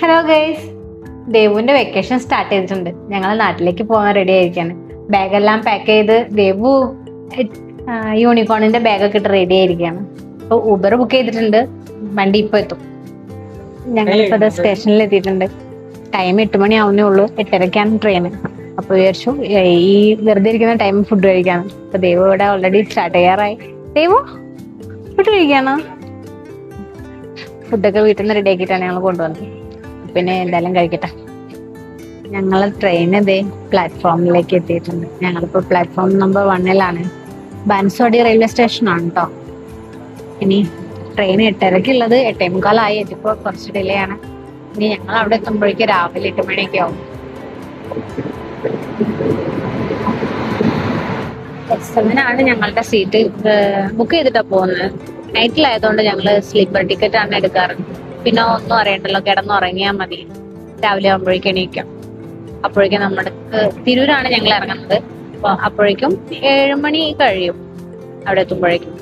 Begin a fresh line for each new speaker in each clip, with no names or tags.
Hello guys, ദേവുവിന്റെ vacation start ചെയ്തിട്ടുണ്ട്. ഞങ്ങൾ നാട്ടിലേക്ക് പോകാൻ റെഡി ആയിരിക്കാണ്. ബാഗെല്ലാം പാക്ക് ചെയ്ത് ദേവു യൂണിക്കോണിന്റെ ബാഗൊക്കെ ഇട്ട് റെഡി ആയിരിക്കാണ്. ഇപ്പൊ ഊബർ ബുക്ക് ചെയ്തിട്ടുണ്ട്. വണ്ടി ഇപ്പൊ എത്തും. ഞങ്ങളിപ്പോ സ്റ്റേഷനിൽ എത്തിയിട്ടുണ്ട്. ടൈം 8 മണി ആവുന്നേ ഉള്ളൂ. 8:30ക്കാണ് ട്രെയിന്. അപ്പൊ വിചാരിച്ചു ഈ വെറുതെ ഇരിക്കുന്ന ടൈം ഫുഡ് കഴിക്കാണ്. അപ്പൊ ദേവു ഇവിടെ ഓൾറെഡി സ്റ്റാർട്ട് ചെയ്യാറായി. ദേവു ഫുഡ് കഴിക്കാണോ? ഫുഡൊക്കെ വീട്ടിൽ നിന്ന് റെഡി ആക്കിയിട്ടാണ് ഞങ്ങൾ കൊണ്ടുവന്നത്. പിന്നെ എന്തായാലും കഴിക്കട്ടെ. ഞങ്ങൾ ട്രെയിൻ ഇതേ പ്ലാറ്റ്ഫോമിലേക്ക് എത്തിയിട്ടുണ്ട്. ഞങ്ങളിപ്പോ പ്ലാറ്റ്ഫോം നമ്പർ 1 ബാൻസ്വാടി റെയിൽവേ സ്റ്റേഷനാണ് കേട്ടോ. ഇനി ട്രെയിൻ 8:30ക്കുള്ളത് 8:45 എത്തിയപ്പോ കുറച്ച് ഡിലേ ആണ്. ഇനി ഞങ്ങൾ അവിടെ എത്തുമ്പോഴേക്ക് രാവിലെ 8 മണിയൊക്കെ ആവും. എക്സാമിനാണ് ഞങ്ങളുടെ സീറ്റ് ബുക്ക് ചെയ്തിട്ടാ പോകുന്നത്. നൈറ്റിലായതുകൊണ്ട് ഞങ്ങള് സ്ലീപ്പർ ടിക്കറ്റ് ആണ് എടുക്കാറ്. പിന്നെ ഒന്നും അറിയണ്ടല്ലോ, കിടന്നുറങ്ങിയാൽ മതി. രാവിലെ ആകുമ്പോഴേക്കും എണീക്കാം. അപ്പോഴേക്കും നമ്മുടെ തിരൂരാണ് ഞങ്ങൾ ഇറങ്ങുന്നത്. അപ്പോഴേക്കും 7 മണി കഴിയും അവിടെ എത്തുമ്പോഴേക്കും.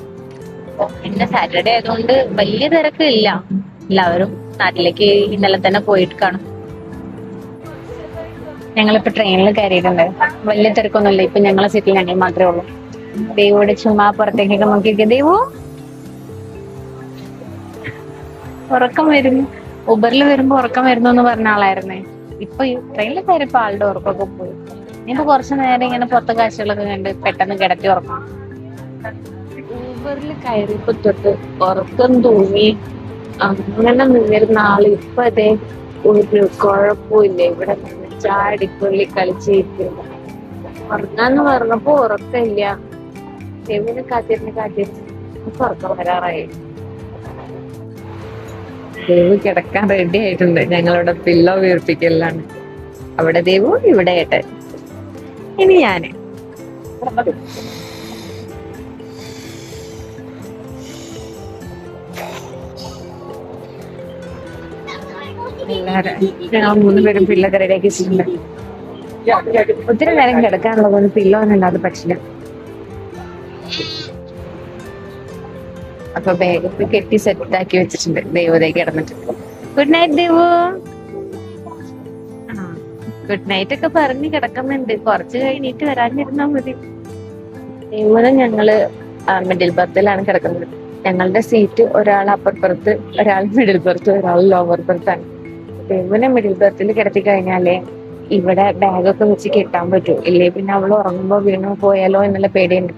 പിന്നെ സാറ്റർഡേ ആയതുകൊണ്ട് വലിയ തിരക്ക് ഇല്ല. എല്ലാവരും നാട്ടിലേക്ക് ഇന്നലെ തന്നെ പോയിട്ട് കാണും. ഞങ്ങളിപ്പോ ട്രെയിനിൽ കയറിയിട്ടുണ്ട്. വലിയ തിരക്കൊന്നുമില്ല. ഇപ്പൊ ഞങ്ങളെ സീറ്റിൽ ഞങ്ങൾ മാത്രമേ ഉള്ളൂ. ദേവോടെ ചുമ്മാ പുറത്തേക്കൊക്കെ നോക്കിയിരിക്കുക. ദേവു ഉറക്കം വരുന്നു. ഉബറിൽ വരുമ്പോ ഉറക്കം വരുന്നു എന്ന് പറഞ്ഞ ആളായിരുന്നേ. ഇപ്പൊ ട്രെയിനിൽ കയറിയപ്പോ ആളുടെ ഉറക്കമൊക്കെ പോയി. ഇനിയിപ്പോ കുറച്ചു നേരം ഇങ്ങനെ പുറത്തെ കാഴ്ചകളൊക്കെ കണ്ട് പെട്ടെന്ന് കിടത്തി ഉറക്കണം. ഊബറിൽ കയറിയപ്പോ തൊട്ട് ഉറക്കം തൂങ്ങി അങ്ങനെ നിന്നിരുന്ന ആള് ഇപ്പൊ അതെ ഒരു കുഴപ്പമില്ല. ഇവിടെ ചാടിക്കൊള്ളി കളിച്ചിരിക്കുന്നു. ഉറങ്ങാന്ന് പറഞ്ഞപ്പോ ഉറക്കമില്ല. ദേവിനെ കാത്തിരുന്ന് ഇപ്പൊ ഉറക്കം വരാറായി. ദേവു കിടക്കാൻ റെഡി ആയിട്ടുണ്ട്. ഞങ്ങളിവിടെ പില്ലോ വീർപ്പിക്കലാണ്. അവിടെ ദേവു, ഇവിടെ ഏട്ടൻ, ഇനി ഞാന്. ഞങ്ങൾ 3 പേരും പില്ലൊക്കെ റെഡിയാക്കി വെച്ചിട്ടുണ്ട്. ഒത്തിരി നേരം കിടക്കാനുള്ളതൊന്നും പില്ലോ ഒന്നും ഉണ്ടാകും പക്ഷില്ല. അപ്പൊ ബാഗൊക്കെ കെട്ടി സെറ്റാക്കി വെച്ചിട്ടുണ്ട്. ദേവതേ കിടന്നിട്ട് good night Devu. Good night ഒക്കെ പറഞ്ഞ് കിടക്കുന്നുണ്ട്. കുറച്ച് കഴിഞ്ഞിട്ട് വരാനിരുന്നാ മതി. ദേവുനെ ഞങ്ങള് മിഡിൽ ബർത്തിലാണ് കിടക്കുന്നത്. ഞങ്ങളുടെ സീറ്റ് ഒരാൾ അപ്പർ ബർത്ത്, ഒരാൾ മിഡിൽ ബർത്ത്, ഒരാൾ ലോവർ ബർത്താണ്. ദേവുനെ മിഡിൽ ബർത്തിൽ കിടത്തി കഴിഞ്ഞാലേ ഇവിടെ ബാഗൊക്കെ വെച്ച് കെട്ടാൻ പറ്റൂ. ഇല്ലേ പിന്നെ അവൾ ഉറങ്ങുമ്പോ വീണു പോയാലോ എന്നുള്ള പേടിയുണ്ട്.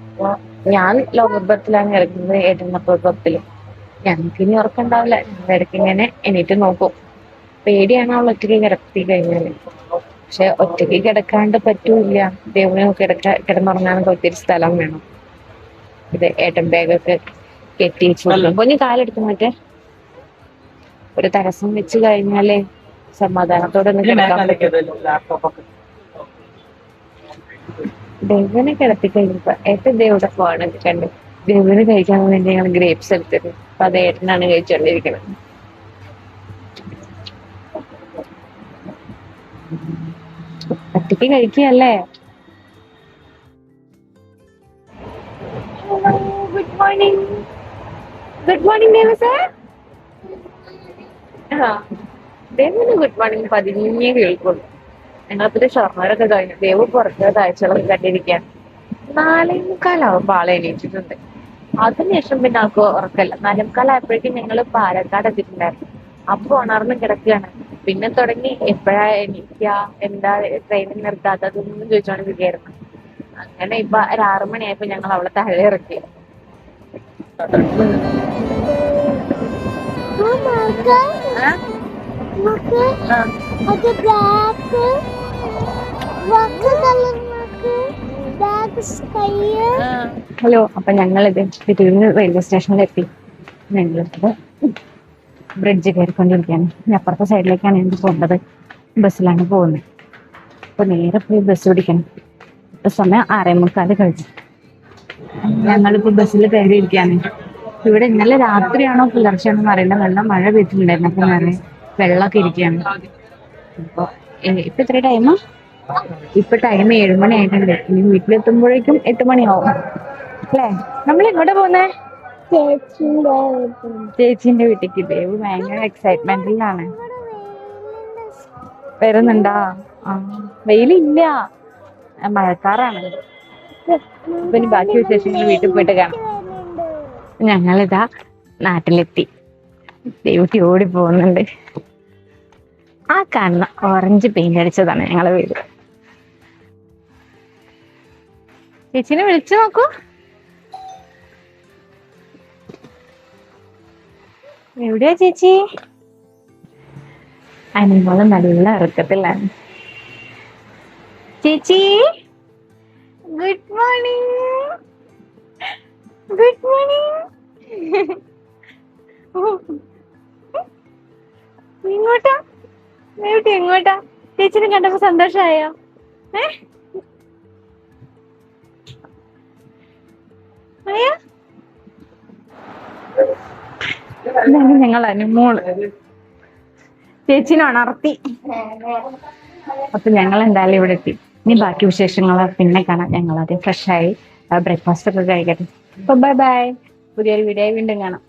അപ്പൊ ഞാൻ ലോവർ ബർത്തിലാണ് കിടക്കുന്നത്, ഏട്ടൻ അപ്പർ ബർത്തില്. ഞങ്ങൾക്ക് ഇനി ഉറക്കണ്ടാവില്ല. ഞങ്ങൾ ഇടയ്ക്ക് ഇങ്ങനെ എണീറ്റ് നോക്കും. പേടിയാണ് അവൾ ഒറ്റയ്ക്ക് കിടത്തി കഴിഞ്ഞാല്. പക്ഷെ ഒറ്റയ്ക്ക് കിടക്കാണ്ട് പറ്റൂല്ല. ദേവുനെ കിടന്നുറങ്ങാനൊക്കെ ഒത്തിരി സ്ഥലം വേണം. ഇത് ഏട്ടൻ ബാഗൊക്കെ കെട്ടി പൊഞ്ഞ് കാലെടുത്ത് മറ്റേ ഒരു തടസ്സം വെച്ച് കഴിഞ്ഞാലേ സമാധാനത്തോടെ ഒന്ന് കിടക്കാൻ പറ്റും. ദേവുനെ കിടത്തി കഴിഞ്ഞപ്പോ ഏട്ടൻ ദേവുടെ ഫോണൊക്കെ കണ്ട് ദേവുന് കഴിക്കാൻ വേണ്ടി ഞങ്ങൾ ഗ്രേപ്സ് എടുത്തിരുന്നു. അപ്പൊ അത് ഏട്ടനാണ് കഴിച്ചോണ്ടിരിക്കുന്നത്. ഒറ്റയ്ക്ക് കഴിക്കുകയല്ലേ. Good morning. Good morning Devu sir. ദേവുന് ഗുഡ് മോർണിംഗ് പതിഞ്ഞേ കേൾക്കുള്ളൂ. ഞങ്ങളപ്പത്തെ ഷൊർണൂരൊക്കെ കഴിഞ്ഞു. ദേവു പുറത്തെ കാഴ്ചകളൊക്കെ കണ്ടിരിക്കുകയാണ്. 4:45 ആളെ എണീറ്റിട്ടുണ്ട്. അതിനുശേഷം പിന്നെ ആൾക്ക് ഉറക്കല്ല. 4:45 ഞങ്ങള് പാലക്കാട് എത്തിയിട്ടുണ്ടായിരുന്നു. അപ്പൊ ഉണർന്ന് കിടക്കുകയാണ്. പിന്നെ തുടങ്ങി എപ്പോഴാ എണീക്ക, എന്താ ട്രെയിനിൽ നിർത്താത്തതൊന്നും ചോദിച്ചോണ്ടിരിക്കുകയായിരുന്നു. അങ്ങനെ ഇപ്പൊ 6 മണിയായപ്പോ ഞങ്ങൾ അവളെ താഴെ ഇറക്കി. ഹലോ, അപ്പൊ ഞങ്ങളിത് തിരൂര് റെയിൽവേ സ്റ്റേഷനിൽ എത്തി. ഞങ്ങളിപ്പോ ബ്രിഡ്ജ് കയറിക്കൊണ്ടിരിക്കുകയാണ്. ഇനി അപ്പുറത്തെ സൈഡിലേക്കാണ് എനിക്ക് പോകേണ്ടത്. ബസ്സിലാണ് പോകുന്നത്. അപ്പൊ നേരെ പോയി ബസ് പിടിക്കണം. ഇപ്പൊ സമയം 6:45 കഴിഞ്ഞു. ഞങ്ങളിപ്പോ ബസ്സിൽ കയറിയിരിക്കുകയാണ്. ഇവിടെ ഇന്നലെ രാത്രിയാണോ പുലർച്ചെയാണോ അറിയില്ല, നല്ല മഴ പെയ്തിട്ടുണ്ടായിരുന്നു. അപ്പൊ നിറയെ വെള്ളമൊക്കെ ഇരിക്കുകയാണ്. അപ്പൊ ഇപ്പൊ എത്ര ടൈമാ? ഇപ്പൊ ടൈം 7 മണി ആയിട്ടുണ്ട്. ഇനി വീട്ടിലെത്തുമ്പോഴേക്കും 8 മണിയാവും അല്ലേ? നമ്മൾ എങ്ങോട്ടാ പോകുന്നേ? ചേച്ചിന്റെ വീട്ടിലേക്ക്. ദേവു ഭയങ്കര എക്സൈറ്റ്മെന്റിലാണ്. വരുന്നുണ്ടാ? ആ, വെയിലില്ല, മഴക്കാറാണ്. അപ്പൊ ഇനി ബാക്കി വിശേഷങ്ങൾ വീട്ടിൽ പോയിട്ട് കാണാം. ഞങ്ങളിതാ നാട്ടിലെത്തി. ദേവൂട്ടി ഓടി പോകുന്നുണ്ട്. ആ കാണുന്ന ഓറഞ്ച് പെയിന്റ് അടിച്ചതാണ് ഞങ്ങളെ വീട്. ചേച്ചിനെ വിളിച്ചു നോക്കൂ. എവിടെയാ ചേച്ചി? അനുമോള് നല്ല ഉറക്കത്തിലാണ്. ചേച്ചി ഗുഡ് മോർണിംഗ്. Good morning. ഇങ്ങോട്ടാ ദേവൂട്ടി, എങ്ങോട്ടാ? ചേച്ചിനെ കണ്ടപ്പോ സന്തോഷായോ? ഇതാണ് ഞങ്ങൾ അനുമോള്. ചേച്ചിനെ ഉണർത്തി. അപ്പൊ ഞങ്ങൾ എന്തായാലും ഇവിടെ എത്തി. ഇനി ബാക്കി വിശേഷങ്ങൾ പിന്നെ കാണാം. ഞങ്ങൾ ആദ്യം ഫ്രഷായി ബ്രേക്ക്ഫാസ്റ്റ് ഒക്കെ കഴിക്കട്ടെ. അപ്പൊ ബൈ ബൈ. പുതിയൊരു വീഡിയോ വീണ്ടും കാണാം.